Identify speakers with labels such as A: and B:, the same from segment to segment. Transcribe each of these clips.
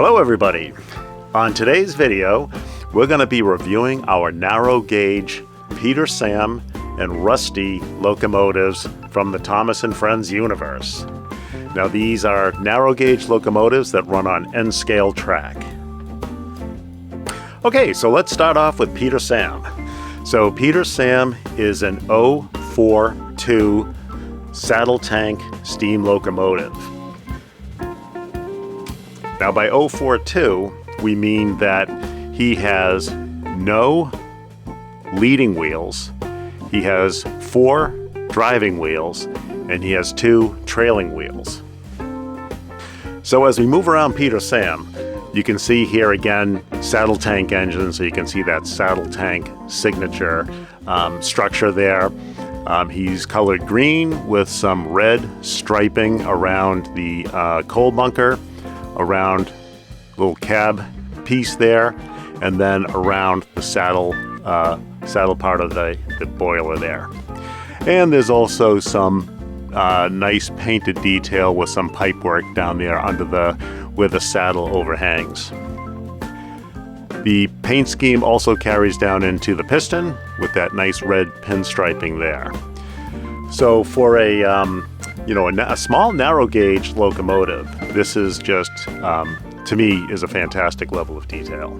A: Hello everybody! On today's video, we're going to be reviewing our narrow gauge Peter Sam and Rusty locomotives from the Thomas & Friends universe. Now these are narrow gauge locomotives that run on N-scale track. Okay, so let's start off with Peter Sam. So Peter Sam is an 042 saddle tank steam locomotive. Now by 042, we mean that he has no leading wheels, he has 4 driving wheels, and he has 2 trailing wheels. So as we move around Peter Sam, you can see here again saddle tank engine, so you can see that saddle tank signature structure there. He's colored green with some red striping around the coal bunker, around the little cab piece there, and then around the saddle part of the boiler there. And there's also some nice painted detail with some pipe work down there under where the saddle overhangs. The paint scheme also carries down into the piston with that nice red pinstriping there. So for a small narrow gauge locomotive, this is just, to me, is a fantastic level of detail.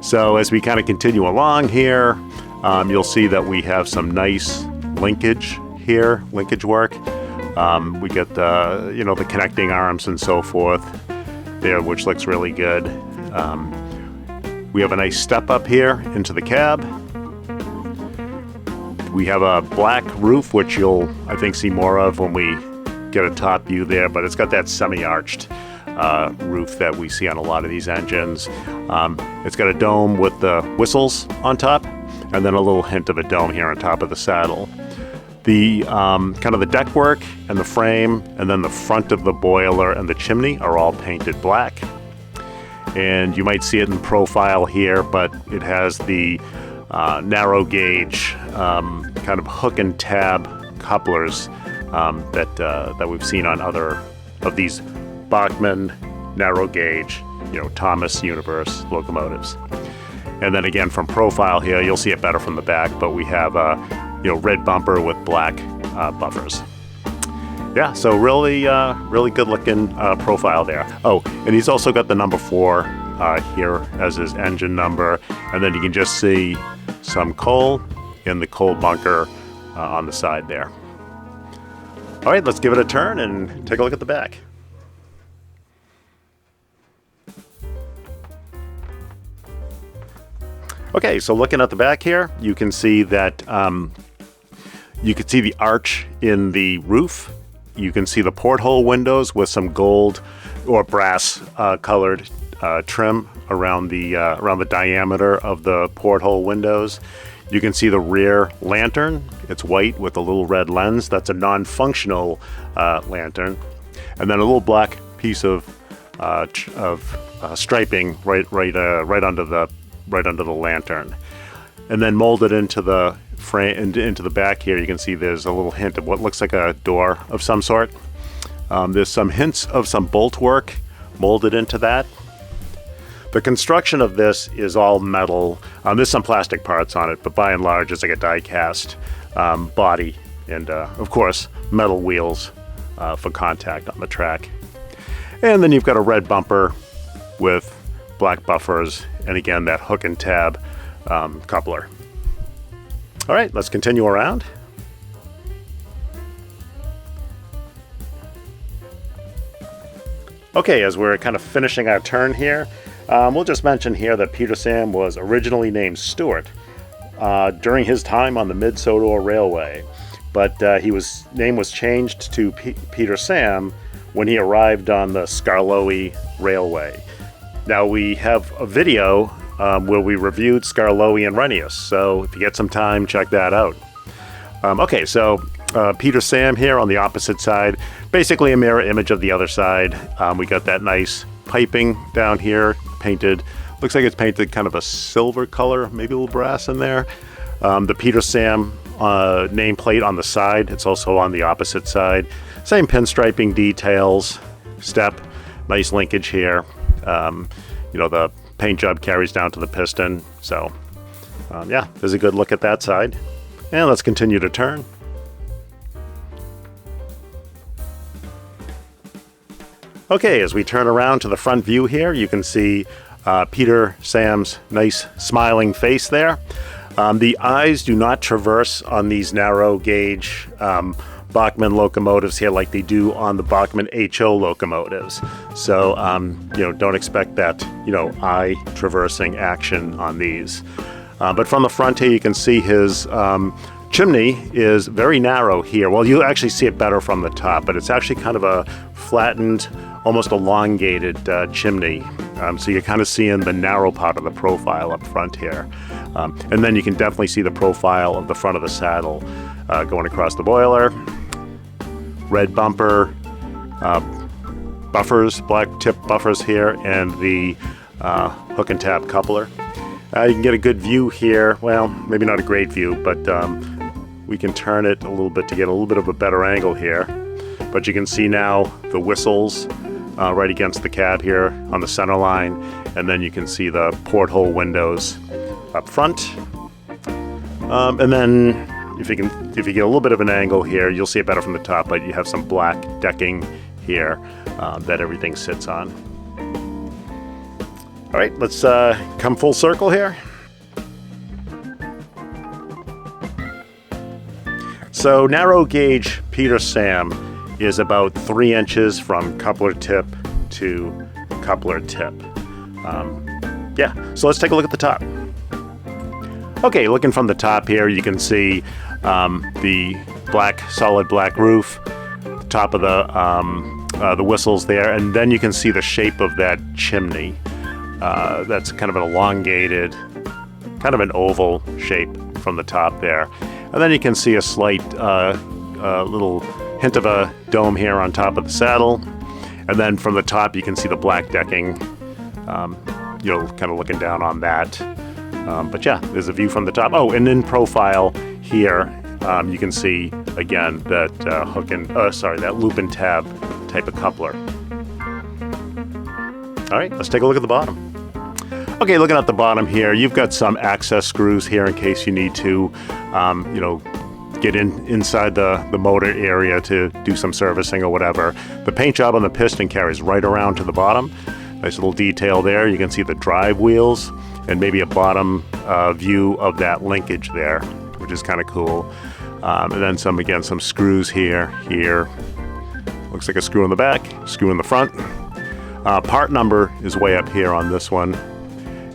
A: So as we kind of continue along here, you'll see that we have some nice linkage here, linkage work. We get the connecting arms and so forth there, which looks really good. We have a nice step up here into the cab. We have a black roof, which you'll, I think, see more of when we get a top view there, but it's got that semi-arched roof that we see on a lot of these engines. It's got a dome with the whistles on top, and then a little hint of a dome here on top of the saddle. The kind of the deck work and the frame, and then the front of the boiler and the chimney are all painted black. And you might see it in profile here, but it has the narrow gauge kind of hook and tab couplers that we've seen on other of these Bachmann narrow gauge, Thomas universe locomotives. And then again from profile here, you'll see it better from the back, but we have a red bumper with black buffers. Yeah, so really good looking profile there. Oh, and he's also got the number 4 here as his engine number, and then you can just see some coal in the coal bunker on the side there. All right, let's give it a turn and take a look at the back. Okay, so looking at the back here, you can see that you can see the arch in the roof. You can see the porthole windows with some gold or brass colored trim around the diameter of the porthole windows. You can see the rear lantern. It's white with a little red lens. That's a non-functional lantern, and then a little black piece of striping right under the lantern, and then molded into the frame into the back here. You can see there's a little hint of what looks like a door of some sort. There's some hints of some bolt work molded into that. The construction of this is all metal. There's some plastic parts on it, but by and large it's like a die-cast body, and of course metal wheels for contact on the track. And then you've got a red bumper with black buffers, and again that hook and tab coupler. All right, let's continue around. Okay, as we're kind of finishing our turn here, we'll just mention here that Peter Sam was originally named Stuart during his time on the Mid-Sodor Railway, but his name was changed to Peter Sam when he arrived on the Skarloey Railway. Now we have a video where we reviewed Skarloey and Rennius, so if you get some time, check that out. Okay, so Peter Sam here on the opposite side, basically a mirror image of the other side. We got that nice piping down here, painted, looks like it's painted kind of a silver color, maybe a little brass in there. The Peter Sam nameplate on the side, it's also on the opposite side. Same pinstriping details, step, Nice linkage here. The paint job carries down to the piston. So yeah, there's a good look at that side. And let's continue to turn. Okay, as we turn around to the front view here, you can see Peter Sam's nice smiling face there. The eyes do not traverse on these narrow gauge Bachmann locomotives here like they do on the Bachmann HO locomotives. So, don't expect that, eye traversing action on these. But from the front here, you can see his chimney is very narrow here. Well, you actually see it better from the top, but it's actually kind of a flattened, almost elongated chimney. So you're kind of seeing the narrow part of the profile up front here. And then you can definitely see the profile of the front of the saddle going across the boiler. Red bumper, buffers, black tip buffers here, and the hook and tab coupler. You can get a good view here. Well, maybe not a great view, but we can turn it a little bit to get a little bit of a better angle here. But you can see now the whistles right against the cab here on the center line, and then you can see the porthole windows up front. And then if you get a little bit of an angle here, you'll see it better from the top, but you have some black decking here that everything sits on. All right, let's come full circle here. So narrow gauge Peter Sam is about 3 inches from coupler tip to coupler tip. So let's take a look at the top. Okay, looking from the top here, you can see the solid black roof, the top of the whistles there, and then you can see the shape of that chimney. That's kind of an elongated, kind of an oval shape from the top there. And then you can see a slight little hint of a dome here on top of the saddle. And then from the top, you can see the black decking, kind of looking down on that. But yeah, there's a view from the top. Oh, and in profile here, you can see, again, that that loop and tab type of coupler. All right, let's take a look at the bottom. Okay, looking at the bottom here, you've got some access screws here in case you need to, get inside the motor area to do some servicing or whatever. The paint job on the piston carries right around to the bottom. Nice little detail there. You can see the drive wheels and maybe a bottom view of that linkage there, which is kind of cool. And then some screws here. Looks like a screw in the back, screw in the front. Part number is way up here on this one.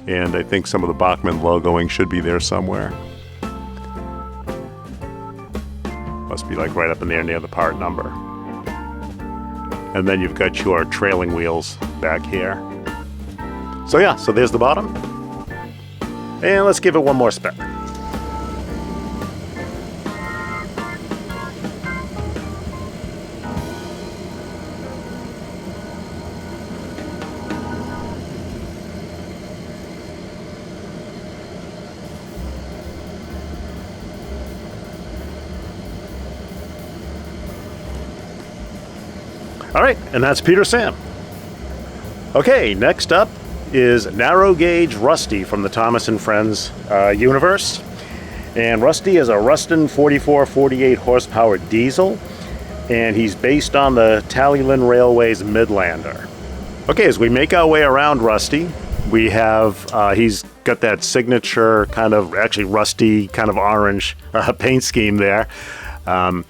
A: And I think some of the Bachmann logoing should be there somewhere. Must be like right up in there near the part number. And then you've got your trailing wheels back here. So there's the bottom. And let's give it one more spin. All right, and that's Peter Sam. Okay, next up is narrow gauge Rusty from the Thomas and Friends universe. And Rusty is a Ruston 44-48 horsepower diesel, and he's based on the Tallylyn Railway's Midlander. Okay, as we make our way around Rusty, we have, he's got that signature kind of, actually rusty kind of orange paint scheme there. And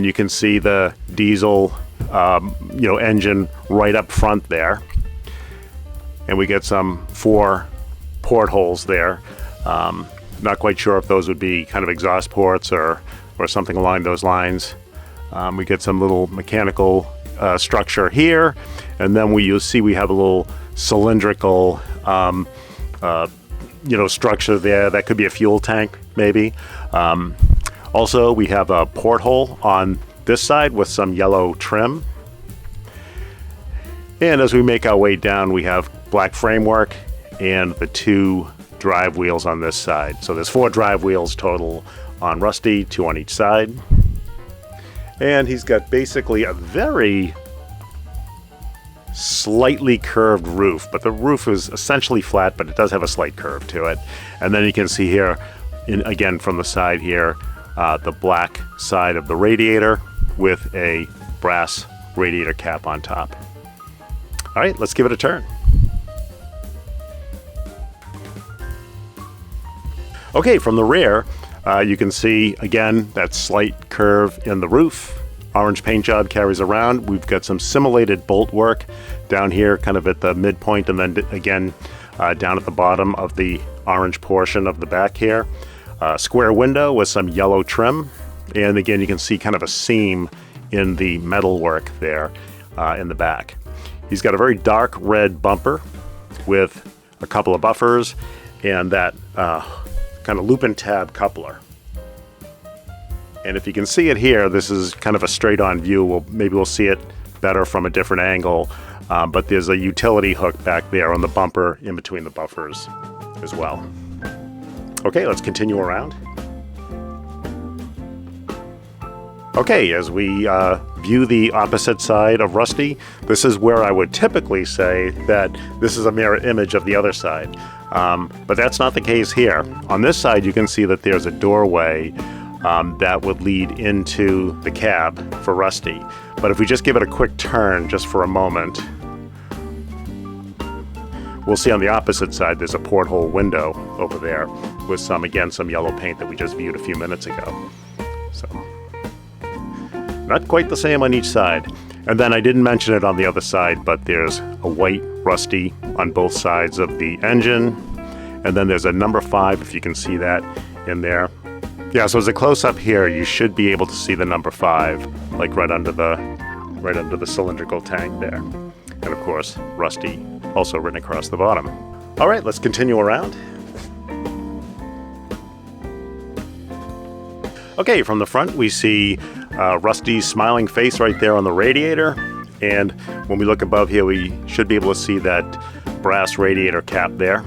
A: you can see the diesel engine right up front there. And we get some 4 portholes there. Not quite sure if those would be kind of exhaust ports or something along those lines. We get some little mechanical structure here, and then you'll see we have a little cylindrical structure there. That could be a fuel tank, maybe. Also, we have a porthole on this side with some yellow trim. And as we make our way down, we have black framework and the 2 drive wheels on this side. So there's 4 drive wheels total on Rusty, 2 on each side. And he's got basically a very slightly curved roof, but the roof is essentially flat, but it does have a slight curve to it. And then you can see here, again from the side here, the black side of the radiator with a brass radiator cap on top. All right, let's give it a turn. Okay, from the rear, you can see, again, that slight curve in the roof. Orange paint job carries around. We've got some simulated bolt work down here, kind of at the midpoint, and then again, down at the bottom of the orange portion of the back here. Square window with some yellow trim. And again, you can see kind of a seam in the metal work there in the back. He's got a very dark red bumper with a couple of buffers and that kind of loop and tab coupler. And if you can see it here, this is kind of a straight-on view. Maybe we'll see it better from a different angle, but there's a utility hook back there on the bumper in between the buffers as well. Okay, let's continue around. Okay, as we view the opposite side of Rusty, this is where I would typically say that this is a mirror image of the other side. But that's not the case here. On this side, you can see that there's a doorway that would lead into the cab for Rusty. But if we just give it a quick turn just for a moment, we'll see on the opposite side there's a porthole window over there with some yellow paint that we just viewed a few minutes ago. So, not quite the same on each side. And then I didn't mention it on the other side, but there's a white Rusty on both sides of the engine. And then there's a number 5, if you can see that in there. Yeah, so as a close-up here, you should be able to see the number 5, like right under the cylindrical tank there. And of course, Rusty also written across the bottom. All right, let's continue around. Okay, from the front we see Rusty's smiling face right there on the radiator. And when we look above here, we should be able to see that brass radiator cap there.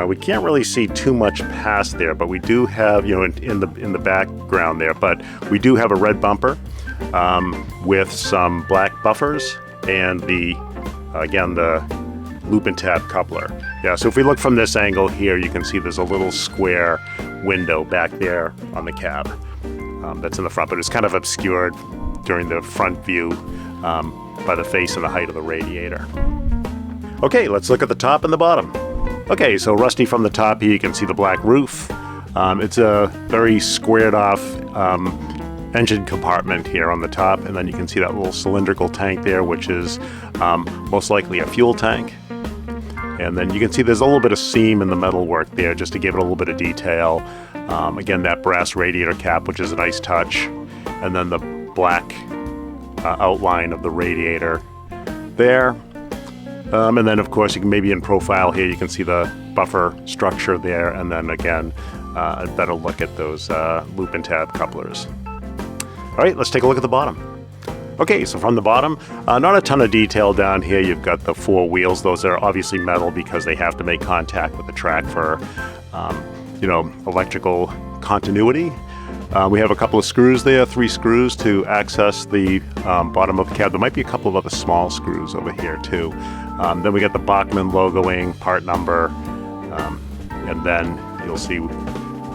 A: We can't really see too much past there, but we do have, in the background there, but we do have a red bumper with some black buffers and the loop and tab coupler. Yeah, so if we look from this angle here, you can see there's a little square window back there on the cab that's in the front, but it's kind of obscured during the front view by the face and the height of the radiator. Okay, let's look at the top and the bottom. Okay, so Rusty from the top here, you can see the black roof. It's a very squared off engine compartment here on the top, and then you can see that little cylindrical tank there, which is most likely a fuel tank. And then you can see there's a little bit of seam in the metal work there just to give it a little bit of detail. Again, that brass radiator cap, which is a nice touch. And then the black outline of the radiator there. And then, of course, you can maybe in profile here, you can see the buffer structure there. And then, again, a better look at those loop and tab couplers. All right, let's take a look at the bottom. Okay, so from the bottom, not a ton of detail down here. You've got the 4 wheels. Those are obviously metal because they have to make contact with the track for, electrical continuity. We have a couple of screws there, 3 screws to access the bottom of the cab. There might be a couple of other small screws over here too. Then we got the Bachmann logoing, part number, and then you'll see,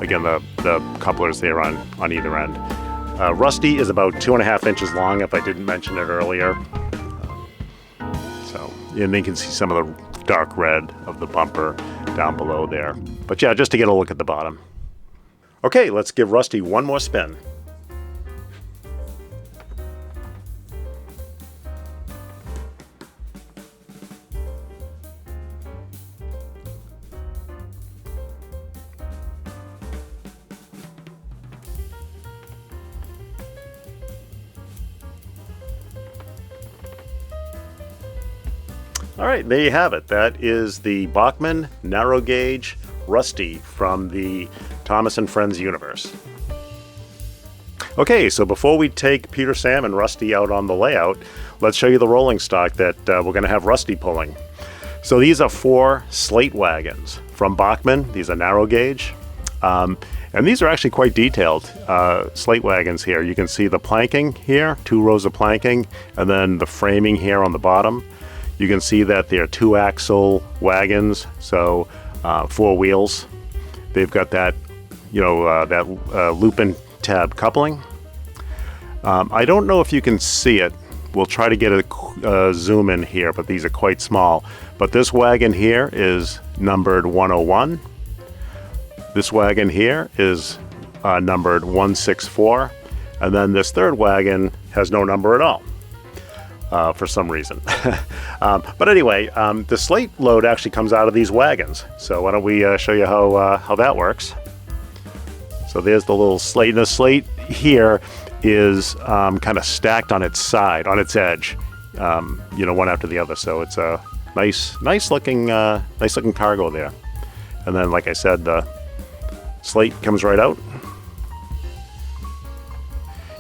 A: again, the couplers there on either end. Rusty is about 2.5 inches long, if I didn't mention it earlier. And then you can see some of the dark red of the bumper down below there. But yeah, just to get a look at the bottom. Okay, let's give Rusty one more spin. All right, there you have it. That is the Bachmann narrow gauge Rusty from the Thomas & Friends universe. Okay, so before we take Peter, Sam, and Rusty out on the layout, let's show you the rolling stock that we're going to have Rusty pulling. So these are 4 Slate Wagons from Bachmann. These are narrow gauge. And And these are actually quite detailed slate wagons here. You can see the planking here, 2 rows of planking, and then the framing here on the bottom. You can see that they're 2-axle wagons, so 4 wheels. They've got that, loop and tab coupling. I don't know if you can see it. We'll try to get a zoom in here, but these are quite small. But this wagon here is numbered 101. This wagon here is numbered 164. And then this third wagon has no number at all for some reason. But anyway, the slate load actually comes out of these wagons. So why don't we show you how that works. So there's the little slate. And the slate here is kind of stacked on its side, on its edge, one after the other. So it's a nice looking cargo there. And then, like I said, the slate comes right out.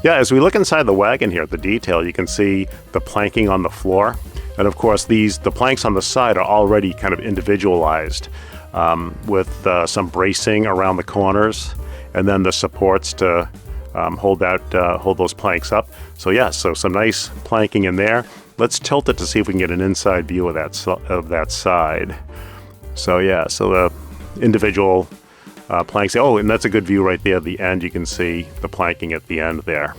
A: Yeah, as we look inside the wagon here at the detail, you can see the planking on the floor. And of course, the planks on the side are already kind of individualized with some bracing around the corners, and then the supports to hold those planks up. So yeah, so some nice planking in there. Let's tilt it to see if we can get an inside view of that side. So yeah, so the individual planks. Oh, and that's a good view right there at the end. You can see the planking at the end there.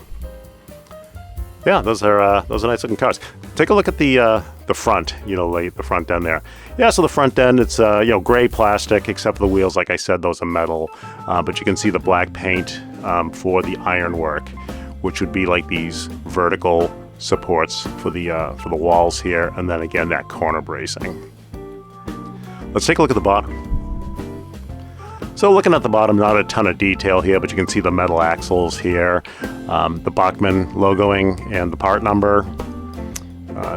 A: Yeah, those are nice looking cars. Take a look at the front, the front end there. Yeah, so the front end, it's gray plastic, except for the wheels. Like I said, those are metal. But you can see the black paint for the ironwork, which would be like these vertical supports for the walls here, and then again that corner bracing. Let's take a look at the bottom. So looking at the bottom, not a ton of detail here, but you can see the metal axles here, the Bachmann logoing and the part number.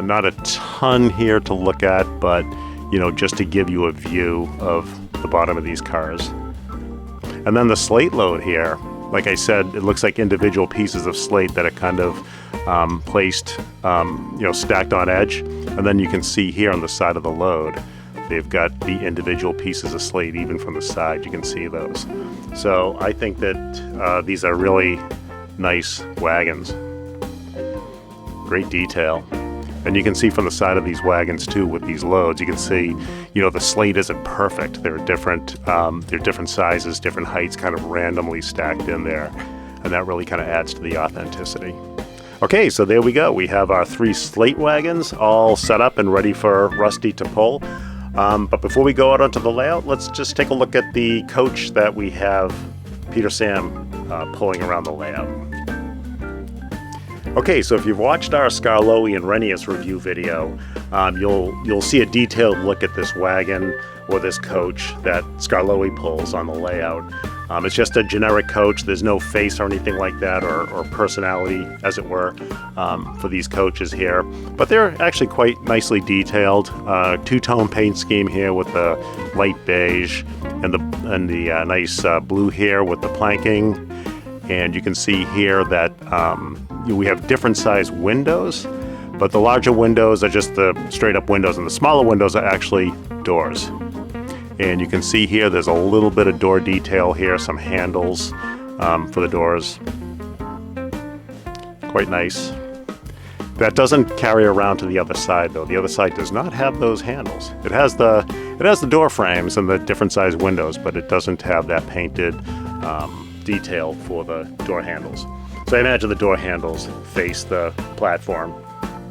A: Not a ton here to look at, but just to give you a view of the bottom of these cars. And then the slate load here, like I said, it looks like individual pieces of slate that are kind of placed, stacked on edge. And then you can see here on the side of the load, they've got the individual pieces of slate, even from the side, you can see those. So I think that these are really nice wagons. Great detail. And you can see from the side of these wagons too, with these loads, you can see, the slate isn't perfect. They're different sizes, different heights, kind of randomly stacked in there. And that really kind of adds to the authenticity. Okay, so there we go. We have our 3 slate wagons all set up and ready for Rusty to pull. But before we go out onto the layout, let's just take a look at the coach that we have Peter Sam pulling around the layout. Okay, so if you've watched our Scarlowe and Renius review video, you'll see a detailed look at this wagon or this coach that Scarlowe pulls on the layout. It's just a generic coach. There's no face or anything like that, or personality, as it were, for these coaches here. But they're actually quite nicely detailed. 2-tone paint scheme here with the light beige and the nice blue here with the planking. And you can see here that we have different size windows, but the larger windows are just the straight up windows, and the smaller windows are actually doors. And you can see here there's a little bit of door detail here, some handles for the doors. Quite nice. That doesn't carry around to the other side though. The other side does not have those handles. It has the door frames and the different size windows, but it doesn't have that painted detail for the door handles. So I imagine the door handles face the platform,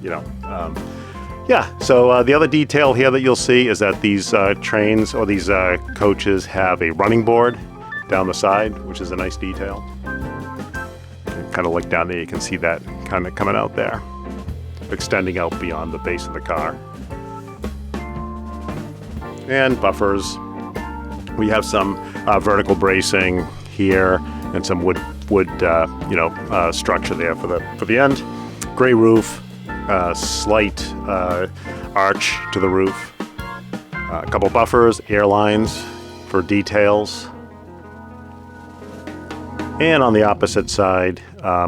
A: Yeah, so the other detail here that you'll see is that these trains or these coaches have a running board down the side, which is a nice detail. Kind of look down there, you can see that kind of coming out there, extending out beyond the base of the car. And buffers. We have some vertical bracing here and some wood structure there for the end. Gray roof. Slight arch to the roof, a couple buffers, airlines for details. And on the opposite side,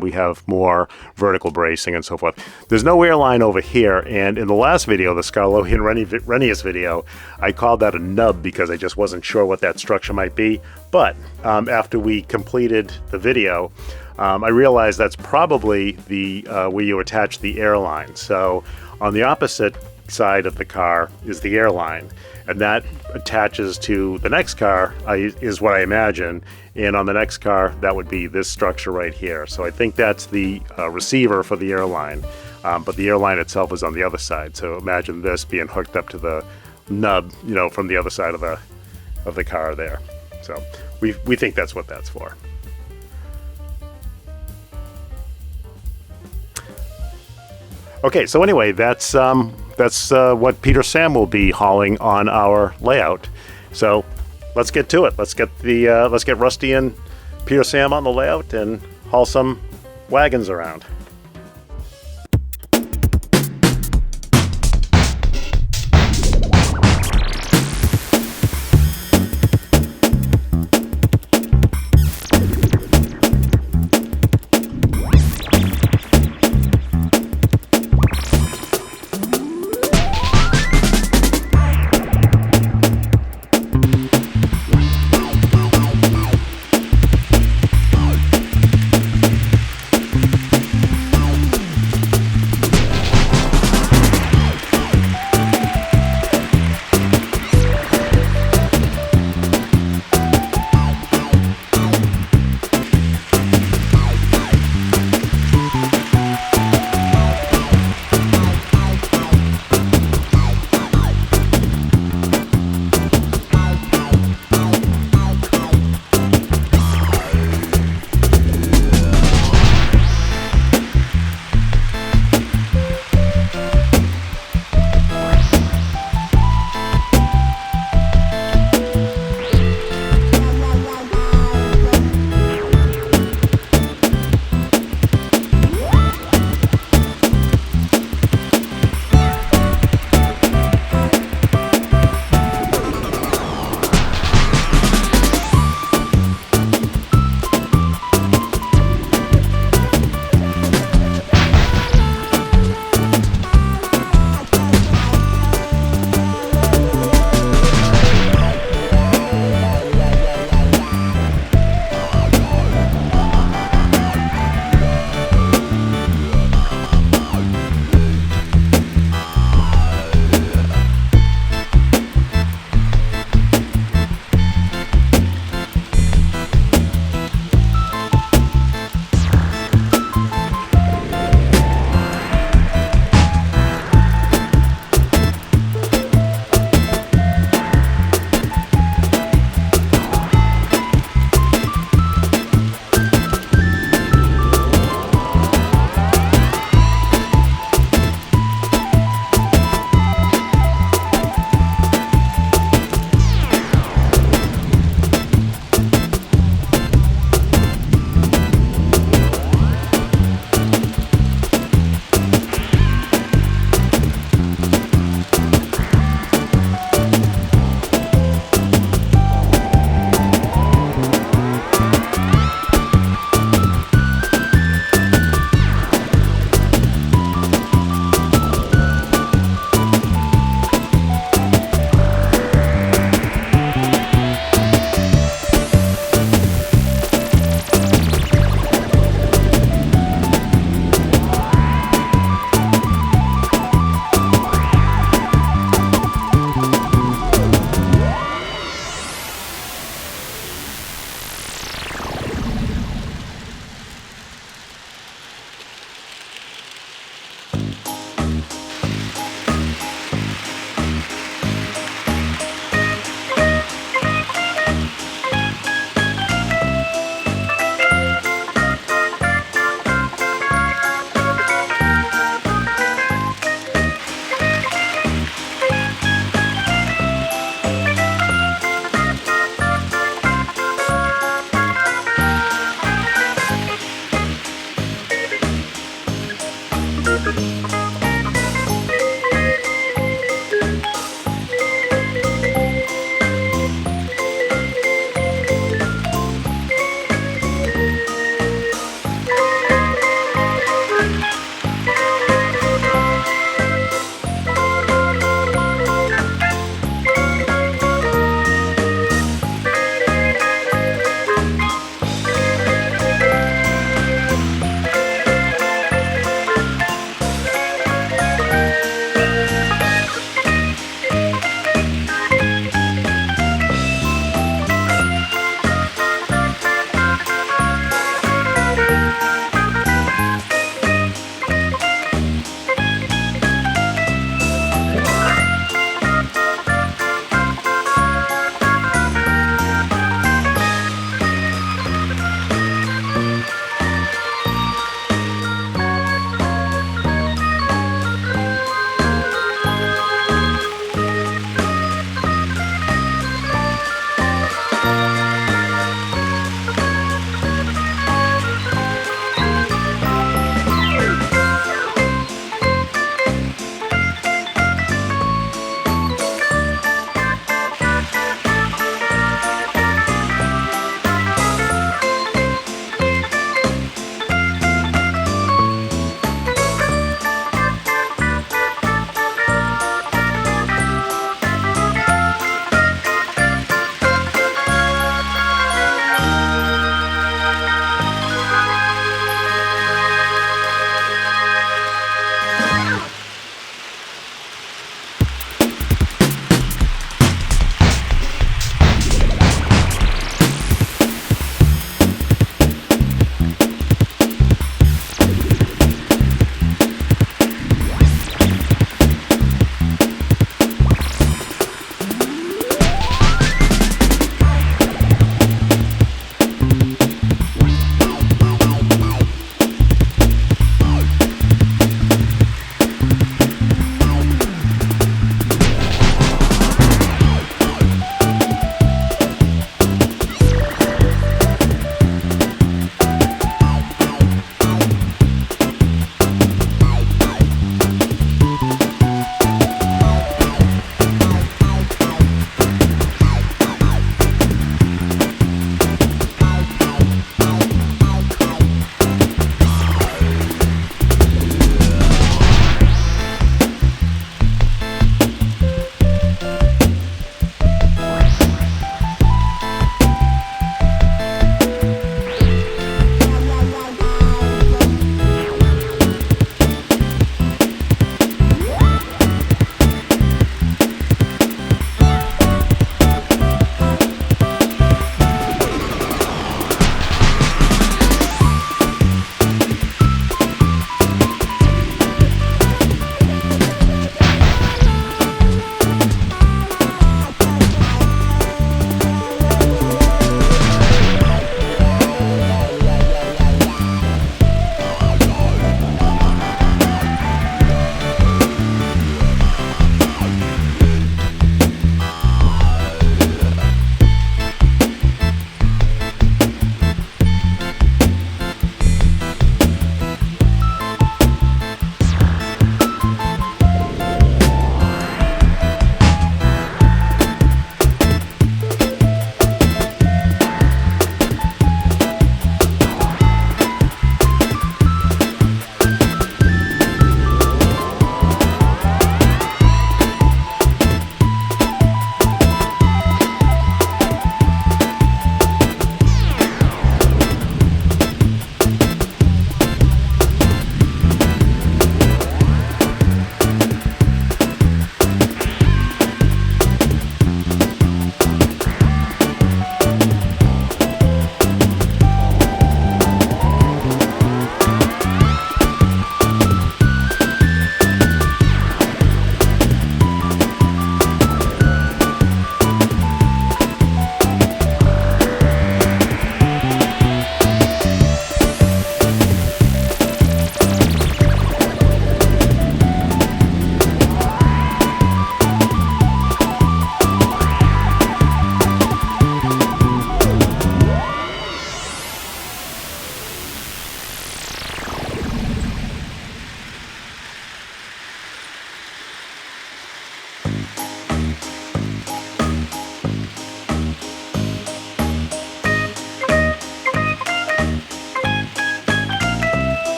A: we have more vertical bracing and so forth. There's no airline over here, and in the last video, the Scarlohian Renius video, I called that a nub because I just wasn't sure what that structure might be. But after we completed the video, I realized that's probably the where you attach the airline. So on the opposite side of the car is the airline, and that attaches to the next car, is what I imagine. And on the next car, that would be this structure right here. So I think that's the receiver for the airline, but the airline itself is on the other side. So imagine this being hooked up to the nub, you know, from the other side of the car there. So we think that's what that's for. Okay, so anyway, that's what Peter Sam will be hauling on our layout. So let's get to it. Let's get Rusty and Peter Sam on the layout and haul some wagons around.